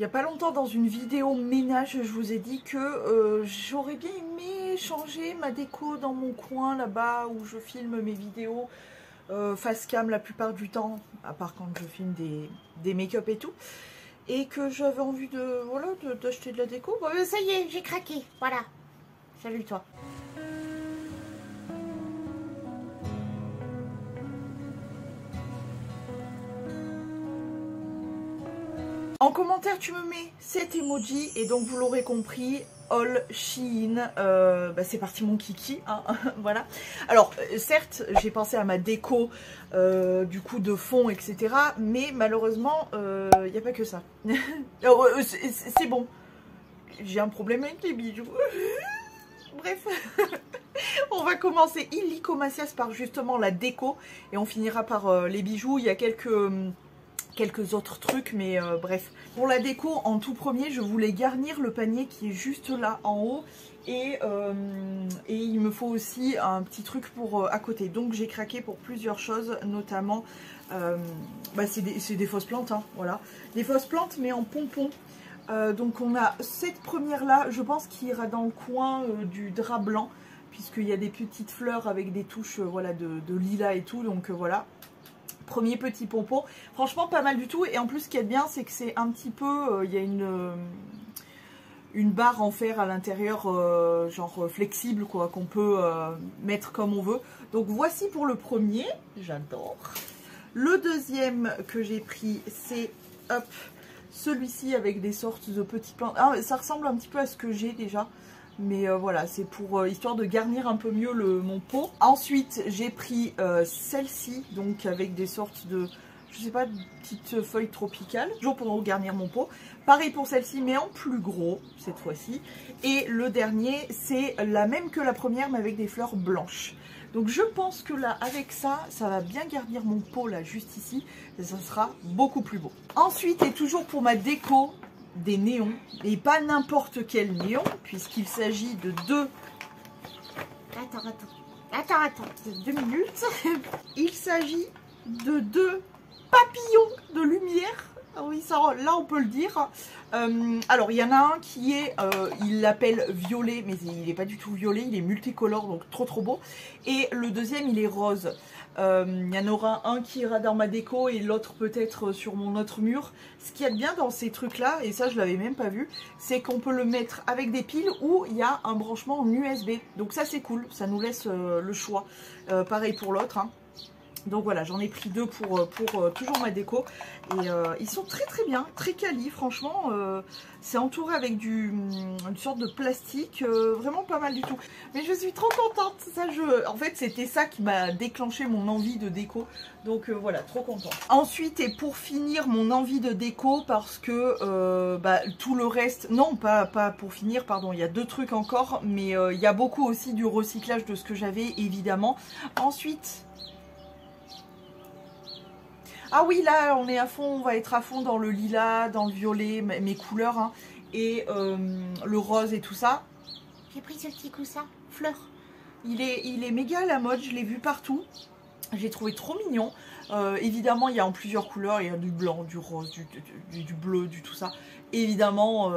n'y a pas longtemps dans une vidéo ménage, je vous ai dit que j'aurais bien aimé changer ma déco dans mon coin là-bas où je filme mes vidéos face cam la plupart du temps, à part quand je filme des make-up et tout. Et que j'avais envie de voilà d'acheter de la déco. Bon, ça y est, j'ai craqué, voilà. Salut toi. En commentaire, tu me mets cet emoji et donc vous l'aurez compris, all Shein, c'est parti mon kiki, hein, voilà. Alors certes, j'ai pensé à ma déco, du coup de fond, etc. Mais malheureusement, il n'y a pas que ça. C'est bon, j'ai un problème avec les bijoux. Bref, on va commencer illico macias par justement la déco et on finira par les bijoux. Il y a quelques autres trucs, mais bref. Pour la déco, en tout premier, je voulais garnir le panier qui est juste là en haut. Et il me faut aussi un petit truc pour à côté. Donc j'ai craqué pour plusieurs choses, notamment, c'est des fausses plantes, hein, voilà. Des fausses plantes, mais en pompons. Donc on a cette première là, je pense qu'il ira dans le coin du drap blanc. Puisqu'il y a des petites fleurs avec des touches voilà, de lilas et tout, donc voilà. Premier petit pompon, franchement pas mal du tout. Et en plus ce qui est bien, c'est que c'est un petit peu, il y a une barre en fer à l'intérieur, genre flexible quoi, qu'on peut mettre comme on veut. Donc voici pour le premier, j'adore. Le deuxième que j'ai pris, c'est hop, celui-ci avec des sortes de petits plantes. Ah, ça ressemble un petit peu à ce que j'ai déjà. Mais voilà, c'est pour histoire de garnir un peu mieux mon pot. Ensuite, j'ai pris celle-ci, donc avec des sortes de, je sais pas, de petites feuilles tropicales. Toujours pour garnir mon pot. Pareil pour celle-ci, mais en plus gros, cette fois-ci. Et le dernier, c'est la même que la première, mais avec des fleurs blanches. Donc je pense que là, avec ça, ça va bien garnir mon pot, là, juste ici. Et ça sera beaucoup plus beau. Ensuite, et toujours pour ma déco, des néons, et pas n'importe quel néon, puisqu'il s'agit de deux... Attends, 2 minutes. Il s'agit de deux papillons de lumière. Ah oui, ça, là on peut le dire. Alors il y en a un qui est, il l'appelle violet, mais il n'est pas du tout violet, il est multicolore, donc trop beau. Et le deuxième il est rose. Il y en aura un qui ira dans ma déco et l'autre peut-être sur mon autre mur. Ce qu'il y a de bien dans ces trucs là, et ça je l'avais même pas vu, c'est qu'on peut le mettre avec des piles ou il y a un branchement en USB. Donc ça c'est cool, ça nous laisse le choix. Pareil pour l'autre, hein. Donc voilà, j'en ai pris deux pour toujours ma déco. Et ils sont très bien, très quali, franchement. C'est entouré avec une sorte de plastique, vraiment pas mal du tout. Mais je suis trop contente. Ça, en fait, c'était ça qui m'a déclenché mon envie de déco. Donc voilà, trop contente. Ensuite, et pour finir mon envie de déco, parce que tout le reste... Non, pas pour finir, pardon, il y a deux trucs encore. Mais il y a beaucoup aussi du recyclage de ce que j'avais, évidemment. Ensuite... Ah oui, là, on est à fond, on va être à fond dans le lilas, dans le violet, mes couleurs, hein, et le rose et tout ça. J'ai pris ce petit coussin, fleur. Il est méga à la mode, je l'ai vu partout. J'ai trouvé trop mignon. Évidemment, il y a en plusieurs couleurs, il y a du blanc, du rose, du bleu, du tout ça. Évidemment,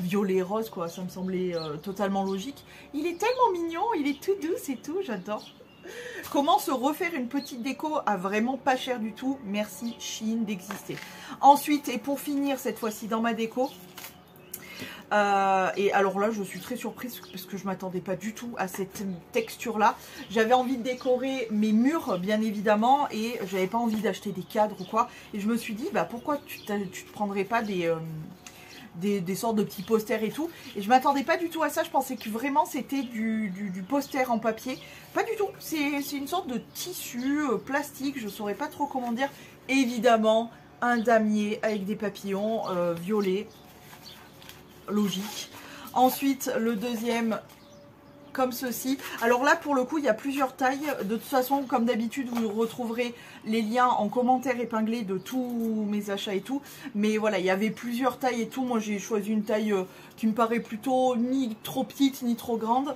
violet, rose, quoi, ça me semblait totalement logique. Il est tellement mignon, il est tout doux, c'est tout, j'adore. Comment se refaire une petite déco à vraiment pas cher du tout. Merci Shein d'exister. Ensuite, et pour finir cette fois-ci dans ma déco, et alors là je suis très surprise parce que je m'attendais pas du tout à cette texture là. J'avais envie de décorer mes murs bien évidemment et j'avais pas envie d'acheter des cadres ou quoi. Et je me suis dit pourquoi tu te prendrais pas des sortes de petits posters et tout. Et je m'attendais pas du tout à ça. Je pensais que vraiment c'était du poster en papier. Pas du tout. C'est une sorte de tissu plastique. Je saurais pas trop comment dire. Évidemment, un damier avec des papillons violets. Logique. Ensuite, le deuxième... comme ceci. Alors là pour le coup il y a plusieurs tailles. De toute façon comme d'habitude vous retrouverez les liens en commentaire épinglé de tous mes achats et tout. Mais voilà, il y avait plusieurs tailles et tout. Moi j'ai choisi une taille qui me paraît plutôt ni trop petite ni trop grande.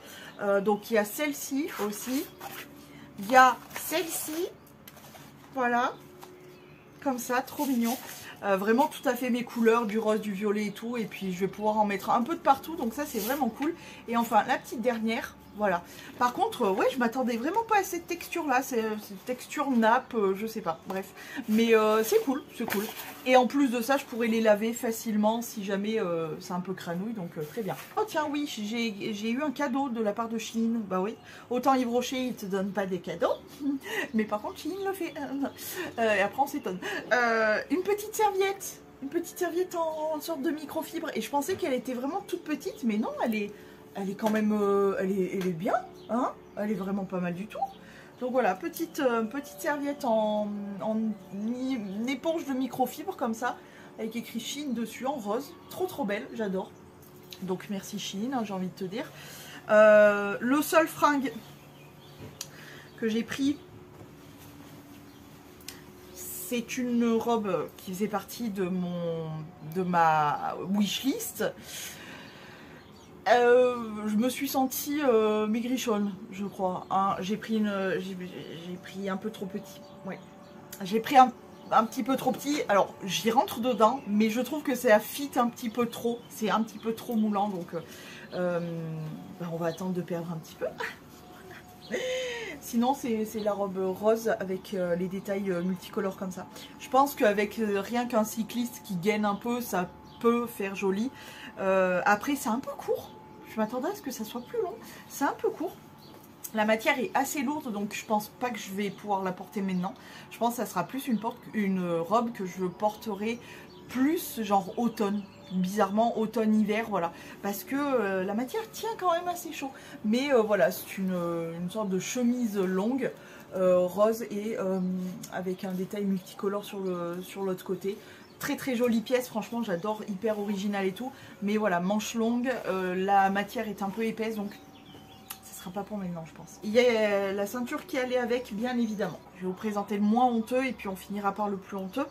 Donc il y a celle-ci aussi. Il y a celle-ci. Voilà. Comme ça, trop mignon. Vraiment tout à fait mes couleurs, du rose, du violet et tout. Et puis je vais pouvoir en mettre un peu de partout, donc ça c'est vraiment cool. Et enfin la petite dernière, voilà. Par contre, ouais, je m'attendais vraiment pas à cette texture là, c'est cette texture nappe, je sais pas, bref. Mais c'est cool, c'est cool. Et en plus de ça, je pourrais les laver facilement si jamais c'est un peu cranouille, donc très bien. Oh tiens, oui, j'ai eu un cadeau de la part de Shein, bah oui. Autant Yves Rocher, il te donne pas des cadeaux, mais par contre Shein le fait. Et après on s'étonne. Une petite serviette. Une petite serviette en sorte de microfibre. Et je pensais qu'elle était vraiment toute petite, mais non, elle est quand même, elle est bien, hein, elle est vraiment pas mal du tout. Donc voilà, petite serviette en une éponge de microfibre comme ça, avec écrit Shein dessus en rose, trop belle, j'adore. Donc merci Shein, hein, j'ai envie de te dire. Le seul fringue que j'ai pris, c'est une robe qui faisait partie de ma wishlist. Je me suis sentie maigrichonne, je crois. Hein. J'ai pris un peu trop petit. Ouais. J'ai pris un petit peu trop petit. Alors, j'y rentre dedans, mais je trouve que ça fit un petit peu trop. C'est un petit peu trop moulant, donc on va attendre de perdre un petit peu. Sinon, c'est la robe rose avec les détails multicolores comme ça. Je pense qu'avec rien qu'un cycliste qui gaine un peu, ça peut faire joli. Après, c'est un peu court. Je m'attendais à ce que ça soit plus long. C'est un peu court. La matière est assez lourde, donc je pense pas que je vais pouvoir la porter maintenant. Je pense que ça sera plus une robe que je porterai plus genre automne. Bizarrement automne-hiver, voilà. Parce que la matière tient quand même assez chaud. Mais voilà, c'est une sorte de chemise longue, rose et avec un détail multicolore sur l'autre côté. Très jolie pièce, franchement j'adore, hyper original et tout. Mais voilà, manche longue, la matière est un peu épaisse, donc ce sera pas pour maintenant je pense. Il y a la ceinture qui allait avec, bien évidemment. Je vais vous présenter le moins honteux et puis on finira par le plus honteux.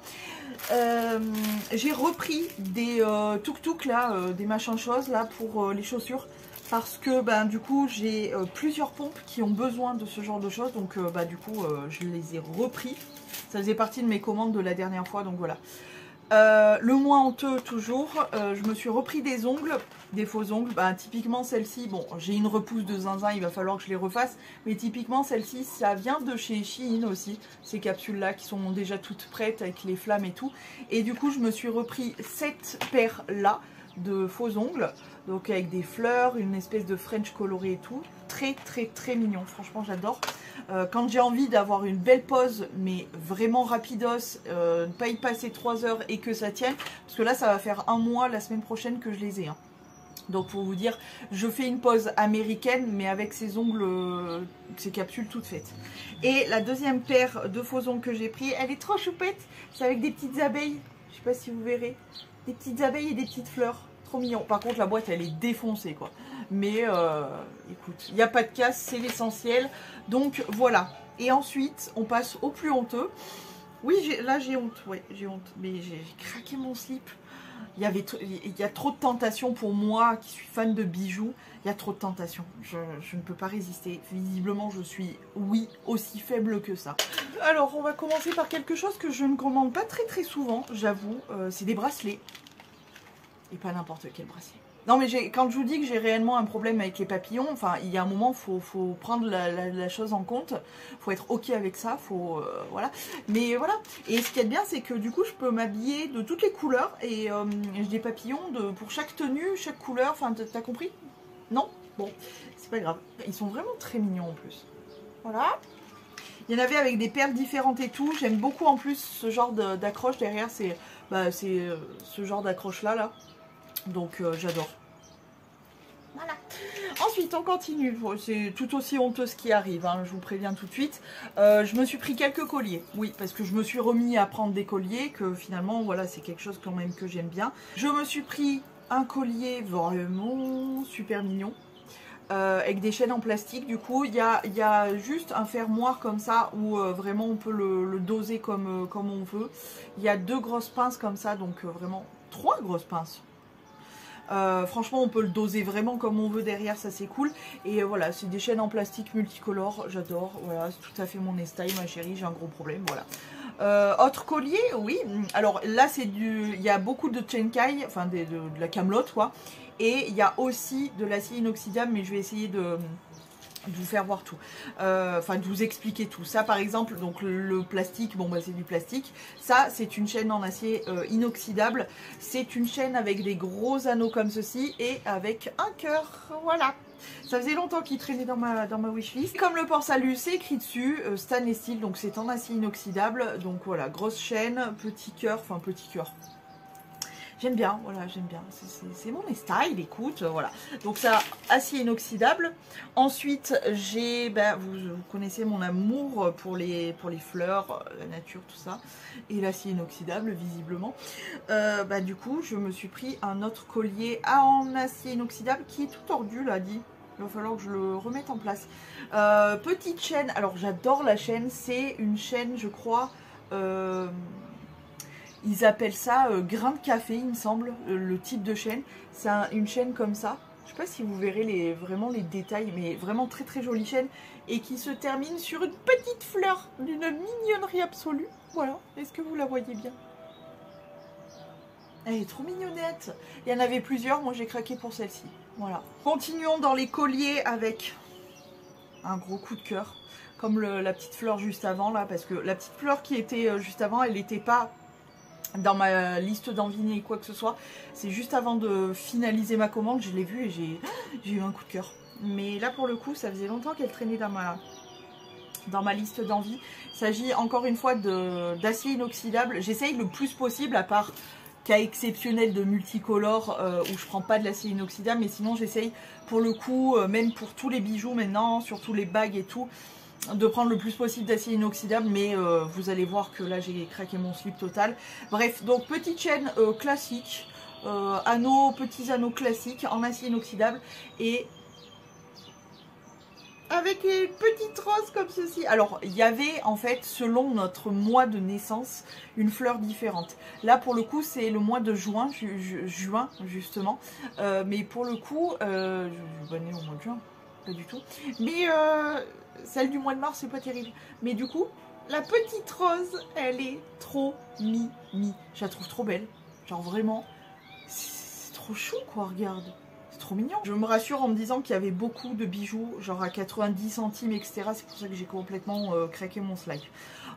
J'ai repris des tuk-tuk là, des machins choses là pour les chaussures. Parce que ben, du coup j'ai plusieurs pompes qui ont besoin de ce genre de choses. Donc du coup je les ai repris. Ça faisait partie de mes commandes de la dernière fois, donc voilà. Le moins honteux toujours, je me suis repris des ongles, des faux ongles. Bah, typiquement celle-ci, bon j'ai une repousse de zinzin, il va falloir que je les refasse. Mais typiquement celle-ci, ça vient de chez Shein aussi. Ces capsules là qui sont déjà toutes prêtes avec les flammes et tout. Et du coup je me suis repris cette paire là de faux ongles. Donc avec des fleurs, une espèce de French coloré et tout. Très mignon, franchement j'adore. Quand j'ai envie d'avoir une belle pose, mais vraiment rapidos, ne pas y passer 3 heures et que ça tienne. Parce que là ça va faire un mois la semaine prochaine que je les ai. Hein. Donc pour vous dire, je fais une pose américaine, mais avec ces ongles, ces capsules toutes faites. Et la deuxième paire de faux ongles que j'ai pris, elle est trop choupette. C'est avec des petites abeilles, je sais pas si vous verrez. Des petites abeilles et des petites fleurs. Trop mignon. Par contre la boîte elle est défoncée quoi. Mais écoute, il n'y a pas de casse, c'est l'essentiel. Donc voilà. Et ensuite on passe au plus honteux. Oui là j'ai honte, ouais j'ai honte. Mais j'ai craqué mon slip. Il y a trop de tentations pour moi qui suis fan de bijoux. Il y a trop de tentations. Je ne peux pas résister. Visiblement je suis, oui, aussi faible que ça. Alors on va commencer par quelque chose que je ne commande pas très souvent, j'avoue. C'est des bracelets. Et pas n'importe quel bracelet. Non mais quand je vous dis que j'ai réellement un problème avec les papillons, enfin il y a un moment faut prendre la chose en compte, faut être ok avec ça, voilà. Mais voilà, et ce qui est bien c'est que du coup je peux m'habiller de toutes les couleurs et j'ai des papillons pour chaque tenue, chaque couleur, enfin t'as compris? Non? Bon, c'est pas grave. Ils sont vraiment très mignons en plus. Voilà. Il y en avait avec des perles différentes et tout, j'aime beaucoup en plus ce genre d'accroche derrière, c'est ce genre d'accroche là. Donc j'adore. Voilà. Ensuite on continue. C'est tout aussi honteux ce qui arrive, hein, je vous préviens tout de suite. Je me suis pris quelques colliers. Oui, parce que je me suis remis à prendre des colliers, que finalement voilà c'est quelque chose quand même que j'aime bien. Je me suis pris un collier vraiment super mignon. Avec des chaînes en plastique. Du coup il y a juste un fermoir comme ça où vraiment on peut le doser comme on veut. Il y a 2 grosses pinces comme ça, donc vraiment 3 grosses pinces. Franchement, on peut le doser vraiment comme on veut derrière, ça c'est cool. Et voilà, c'est des chaînes en plastique multicolores, j'adore. Voilà, c'est tout à fait mon style, ma chérie, j'ai un gros problème, voilà. Autre collier, oui. Alors là, il y a beaucoup de Chenkai, enfin de la camelote, quoi. Et il y a aussi de l'acier inoxydable, mais je vais essayer de vous faire voir tout, enfin de vous expliquer tout. Ça par exemple, donc le plastique, bon bah c'est du plastique. Ça c'est une chaîne en acier inoxydable. C'est une chaîne avec des gros anneaux comme ceci et avec un cœur, voilà. Ça faisait longtemps qu'il traînait dans ma wishlist. Comme le port salut, c'est écrit dessus, stainless steel, donc c'est en acier inoxydable. Donc voilà, grosse chaîne, petit cœur, enfin petit cœur. J'aime bien, voilà, j'aime bien. C'est mon style, écoute, voilà. Donc ça, acier inoxydable. Ensuite, j'ai, vous connaissez mon amour pour les fleurs, la nature, tout ça. Et l'acier inoxydable, visiblement. Du coup, je me suis pris un autre collier en acier inoxydable qui est tout tordu, là, dit. Il va falloir que je le remette en place. Petite chaîne, alors j'adore la chaîne. C'est une chaîne, je crois... ils appellent ça grain de café, il me semble, le type de chaîne. C'est une chaîne comme ça. Je ne sais pas si vous verrez vraiment les détails, mais vraiment très très jolie chaîne. Et qui se termine sur une petite fleur d'une mignonnerie absolue. Voilà, est-ce que vous la voyez bien? Elle est trop mignonnette. Il y en avait plusieurs, moi j'ai craqué pour celle-ci. Voilà. Continuons dans les colliers avec un gros coup de cœur. Comme la petite fleur juste avant, là, parce que la petite fleur qui était juste avant, elle n'était pas... dans ma liste d'envie ni quoi que ce soit. C'est juste avant de finaliser ma commande, je l'ai vue et j'ai eu un coup de cœur. Mais là pour le coup, ça faisait longtemps qu'elle traînait dans ma liste d'envie. Il s'agit encore une fois d'acier inoxydable. J'essaye le plus possible, à part cas exceptionnel de multicolore où je prends pas de l'acier inoxydable, mais sinon j'essaye pour le coup, même pour tous les bijoux maintenant, surtout les bagues et tout, de prendre le plus possible d'acier inoxydable, mais vous allez voir que là j'ai craqué mon slip total. Bref, donc petite chaîne classique, petits anneaux classiques en acier inoxydable et avec une petite rose comme ceci. Alors il y avait en fait, selon notre mois de naissance, une fleur différente. Là pour le coup c'est le mois de juin, juin justement, mais pour le coup, je suis pas née au mois de juin, pas du tout, mais celle du mois de mars c'est pas terrible. Mais du coup la petite rose elle est trop mimi, je la trouve trop belle, genre vraiment c'est trop chou quoi, regarde, c'est trop mignon. Je me rassure en me disant qu'il y avait beaucoup de bijoux genre à 90 centimes etc, c'est pour ça que j'ai complètement craqué mon slide.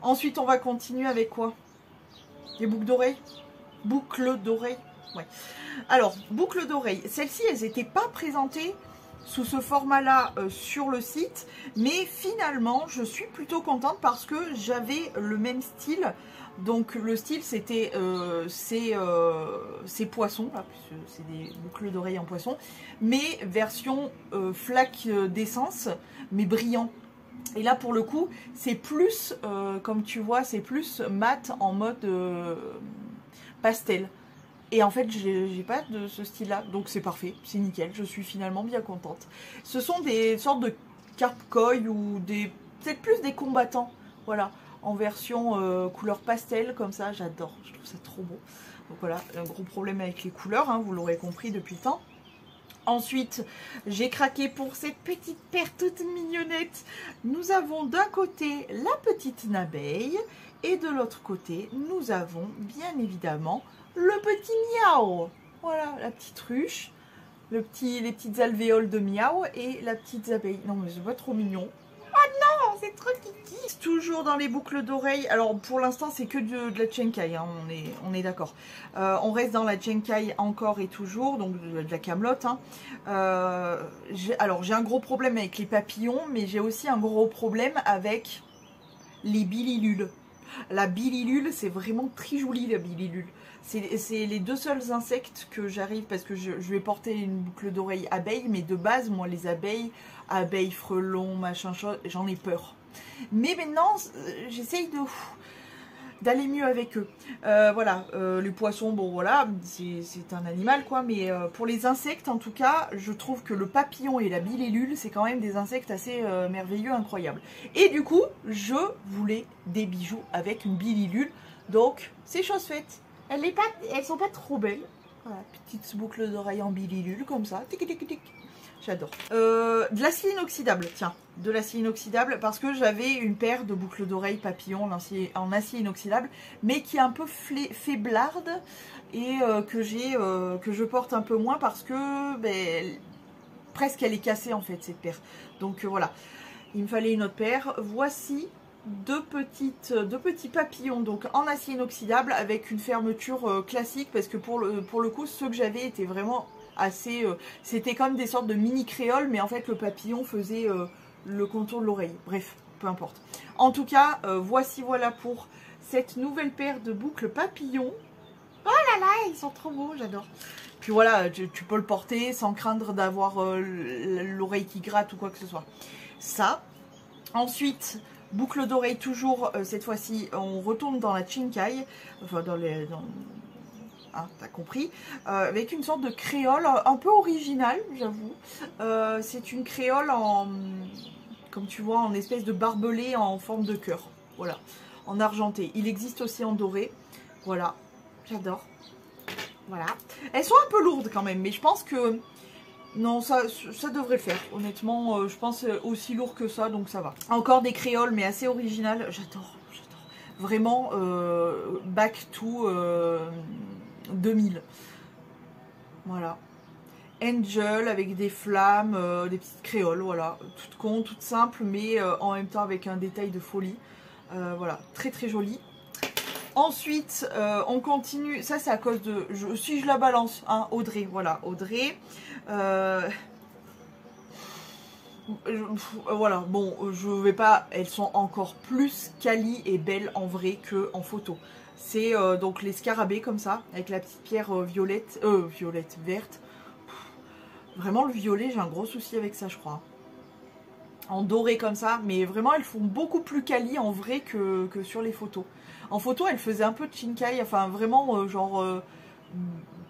Ensuite on va continuer avec quoi? Des boucles d'oreilles, boucles d'oreilles, ouais. Alors boucles d'oreilles, celles-ci elles n'étaient pas présentées sous ce format-là sur le site, mais finalement je suis plutôt contente parce que j'avais le même style. Donc le style c'était ces poissons, là, c'est des boucles d'oreilles en poisson, mais version flaque d'essence, mais brillant. Et là pour le coup c'est plus, comme tu vois, c'est plus mat en mode pastel. Et en fait, j'ai pas de ce style-là, donc c'est parfait, c'est nickel, je suis finalement bien contente. Ce sont des sortes de carpe-koi ou peut-être plus des combattants, voilà, en version couleur pastel, comme ça, j'adore, je trouve ça trop beau. Donc voilà, un gros problème avec les couleurs, hein, vous l'aurez compris depuis le temps. Ensuite, j'ai craqué pour cette petite paire toute mignonnette. Nous avons d'un côté la petite abeille et de l'autre côté, nous avons bien évidemment le petit miaou. Voilà, la petite ruche, les petites alvéoles de miaou et la petite abeille. Non mais c'est pas trop mignon. Oh non, c'est trop kiki. Toujours dans les boucles d'oreilles. Alors pour l'instant c'est que de la Chenkai, hein, on est d'accord. On reste dans la Chenkai encore et toujours, donc de la camelote. Hein. Alors j'ai un gros problème avec les papillons, mais j'ai aussi un gros problème avec les billilules. La billilule, c'est vraiment très joli la billilule. C'est les deux seuls insectes que j'arrive, parce que je vais porter une boucle d'oreille abeille, mais de base, moi, les abeilles, frelons, machin, j'en ai peur. Mais maintenant, j'essaye d'aller mieux avec eux. Voilà, les poissons, bon voilà, c'est un animal quoi, mais pour les insectes en tout cas, je trouve que le papillon et la billilule, c'est quand même des insectes assez merveilleux, incroyables. Et du coup, je voulais des bijoux avec une billilule, donc c'est chose faite. Elles sont pas trop belles, Voilà, petite boucle d'oreille en bililule comme ça. Tic, tic, tic. J'adore. De l'acier inoxydable, tiens, de l'acier inoxydable parce que j'avais une paire de boucles d'oreilles papillons en acier inoxydable, mais qui est un peu faiblarde et que je porte un peu moins parce que ben, presque elle est cassée en fait cette paire. Donc voilà, il me fallait une autre paire. Voici deux petits papillons donc en acier inoxydable avec une fermeture classique parce que pour le coup ceux que j'avais étaient vraiment assez c'était comme des sortes de mini créoles mais en fait le papillon faisait le contour de l'oreille. Bref, peu importe. En tout cas, voilà pour cette nouvelle paire de boucles papillons. Oh là là, ils sont trop beaux, j'adore. Puis voilà, tu peux le porter sans craindre d'avoir l'oreille qui gratte ou quoi que ce soit. Ça. Ensuite, boucle d'oreille toujours, cette fois-ci, on retourne dans la Chinkai. Enfin, hein, t'as compris. Avec une sorte de créole un peu originale, j'avoue. C'est une créole en, comme tu vois, en espèce de barbelé en forme de cœur. Voilà, en argenté. Il existe aussi en doré. Voilà, j'adore. Voilà. Elles sont un peu lourdes quand même, mais je pense que... Non, ça devrait le faire. Honnêtement, je pense aussi lourd que ça, donc ça va. Encore des créoles, mais assez originales. J'adore, j'adore. Vraiment, back to 2000. Voilà. Angel avec des flammes, des petites créoles, voilà. Toutes con, toutes simples, mais en même temps avec un détail de folie. Voilà, très très joli. Ensuite, on continue. Ça, c'est à cause de... si je la balance, hein, Audrey. Voilà, Audrey. Voilà, bon, je vais pas... Elles sont encore plus quali et belles en vrai qu'en photo. C'est donc les scarabées comme ça, avec la petite pierre violette, verte. Vraiment, le violet, j'ai un gros souci avec ça, je crois. En doré comme ça, mais vraiment, elles font beaucoup plus quali en vrai que sur les photos. En photo, elle faisait un peu de Chinkai, enfin vraiment genre,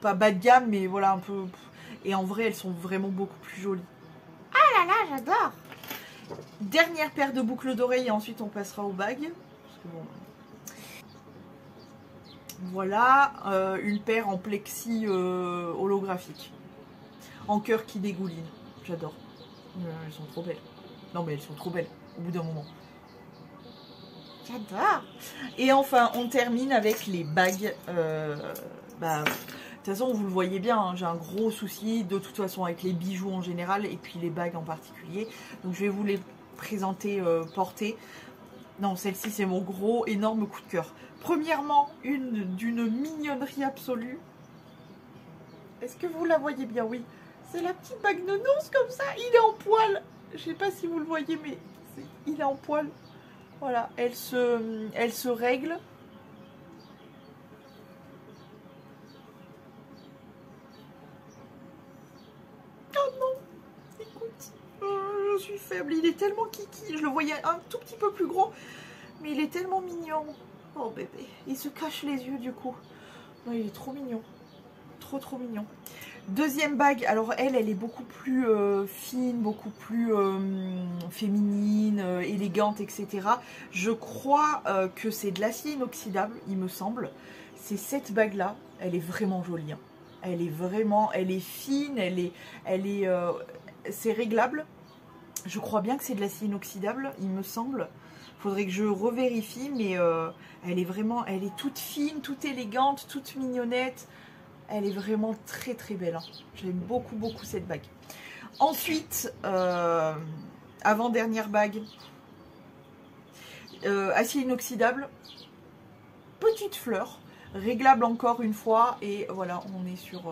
pas bas de gamme, mais voilà un peu. Et en vrai, elles sont vraiment beaucoup plus jolies. Ah là là, j'adore. Dernière paire de boucles d'oreilles et ensuite on passera aux bagues. Parce que bon... Voilà, une paire en plexi holographique. En cœur qui dégouline. J'adore. Elles sont trop belles. Non mais elles sont trop belles, au bout d'un moment. J'adore. Et enfin, on termine avec les bagues. De toute façon, vous le voyez bien, hein, j'ai un gros souci de toute façon avec les bijoux en général et puis les bagues en particulier. Donc je vais vous les présenter portées. Non, celle-ci, c'est mon gros, énorme coup de cœur. Premièrement, une d'une mignonnerie absolue. Est-ce que vous la voyez bien? Oui. C'est la petite bague de noces comme ça. Il est en poil. Je sais pas si vous le voyez, mais il est en poil. Voilà, elle se règle. Oh non, écoute, je suis faible. Il est tellement kiki. Je le voyais un tout petit peu plus gros, mais il est tellement mignon. Oh bébé, il se cache les yeux du coup. Non, il est trop mignon. Trop trop mignon. Deuxième bague, alors elle est beaucoup plus fine, beaucoup plus féminine, élégante, etc. Je crois que c'est de l'acier inoxydable, il me semble. C'est cette bague là, elle est vraiment jolie. Hein. Elle est fine, c'est réglable. Je crois bien que c'est de l'acier inoxydable, il me semble. Faudrait que je revérifie, mais elle est toute fine, toute élégante, toute mignonnette. Elle est vraiment très très belle. Hein. J'aime beaucoup beaucoup cette bague. Ensuite, avant-dernière bague, acier inoxydable, petite fleur, réglable encore une fois. Et voilà, on est sur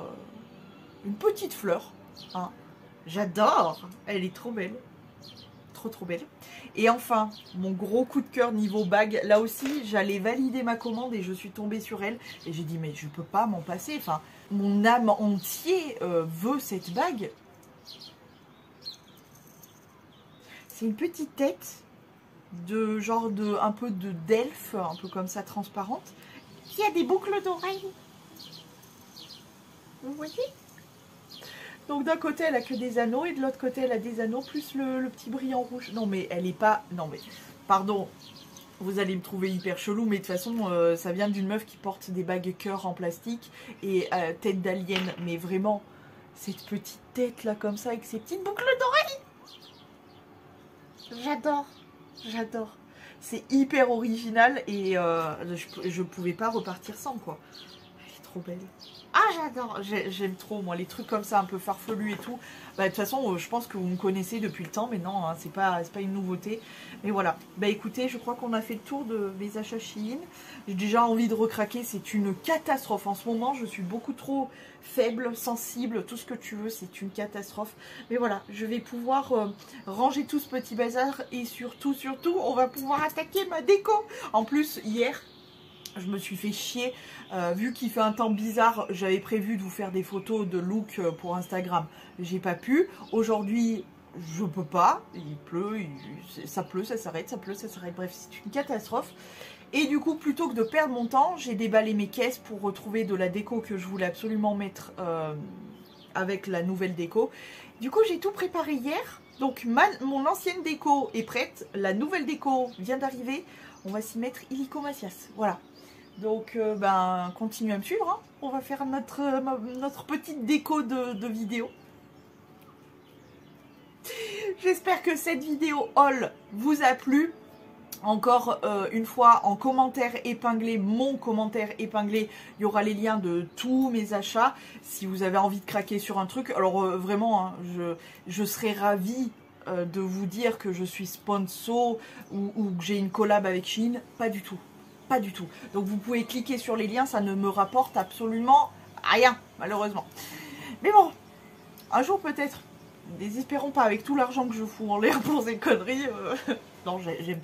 une petite fleur. Hein. J'adore. Elle est trop belle. Trop belle. Et enfin, mon gros coup de cœur niveau bague, là aussi, j'allais valider ma commande et je suis tombée sur elle. Et j'ai dit, mais je peux pas m'en passer. Enfin, mon âme entier veut cette bague. C'est une petite tête de genre un peu d'elfe, un peu comme ça, transparente, qui a des boucles d'oreilles. Vous voyez ? Donc d'un côté elle a que des anneaux et de l'autre côté elle a des anneaux plus le petit brillant rouge. Non mais elle est pas... Non mais pardon. Vous allez me trouver hyper chelou, mais de toute façon, ça vient d'une meuf qui porte des bagues cœur en plastique et tête d'alien. Mais vraiment, cette petite tête là comme ça avec ses petites boucles d'oreilles. J'adore, j'adore. C'est hyper original et je pouvais pas repartir sans quoi. Elle est trop belle. Ah j'adore, j'aime trop moi les trucs comme ça un peu farfelus et tout. Bah, de toute façon je pense que vous me connaissez depuis le temps mais non hein, c'est pas une nouveauté. Mais voilà, bah écoutez je crois qu'on a fait le tour de mes achats Shein. J'ai déjà envie de recraquer, c'est une catastrophe. En ce moment je suis beaucoup trop faible, sensible, tout ce que tu veux, c'est une catastrophe. Mais voilà, je vais pouvoir ranger tout ce petit bazar et surtout on va pouvoir attaquer ma déco. En plus hier je me suis fait chier, vu qu'il fait un temps bizarre, j'avais prévu de vous faire des photos de look pour Instagram. J'ai pas pu. Aujourd'hui, je peux pas. Il pleut, ça pleut, ça s'arrête, ça pleut, ça s'arrête. Bref, c'est une catastrophe. Et du coup, plutôt que de perdre mon temps, j'ai déballé mes caisses pour retrouver de la déco que je voulais absolument mettre avec la nouvelle déco. Du coup, j'ai tout préparé hier. Donc, mon ancienne déco est prête. La nouvelle déco vient d'arriver. On va s'y mettre illico Macias. Voilà. Donc, ben, continuez à me suivre. Hein. On va faire notre petite déco de vidéo. J'espère que cette vidéo haul vous a plu. Encore une fois, en commentaire épinglé, mon commentaire épinglé, il y aura les liens de tous mes achats. Si vous avez envie de craquer sur un truc, alors vraiment, hein, je serais ravie de vous dire que je suis sponsor ou que j'ai une collab avec Shein. Pas du tout. Pas du tout. Donc vous pouvez cliquer sur les liens, ça ne me rapporte absolument rien, malheureusement. Mais bon, un jour peut-être, désespérons pas avec tout l'argent que je fous en l'air pour ces conneries. Non, j'aime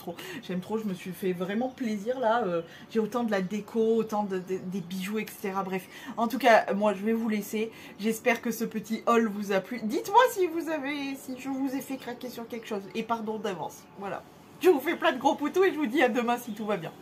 trop, je me suis fait vraiment plaisir là. J'ai autant de la déco, autant des bijoux, etc. Bref, en tout cas, moi je vais vous laisser. J'espère que ce petit haul vous a plu. Dites-moi si je vous ai fait craquer sur quelque chose. Et pardon d'avance. Voilà. Je vous fais plein de gros poutous et je vous dis à demain si tout va bien.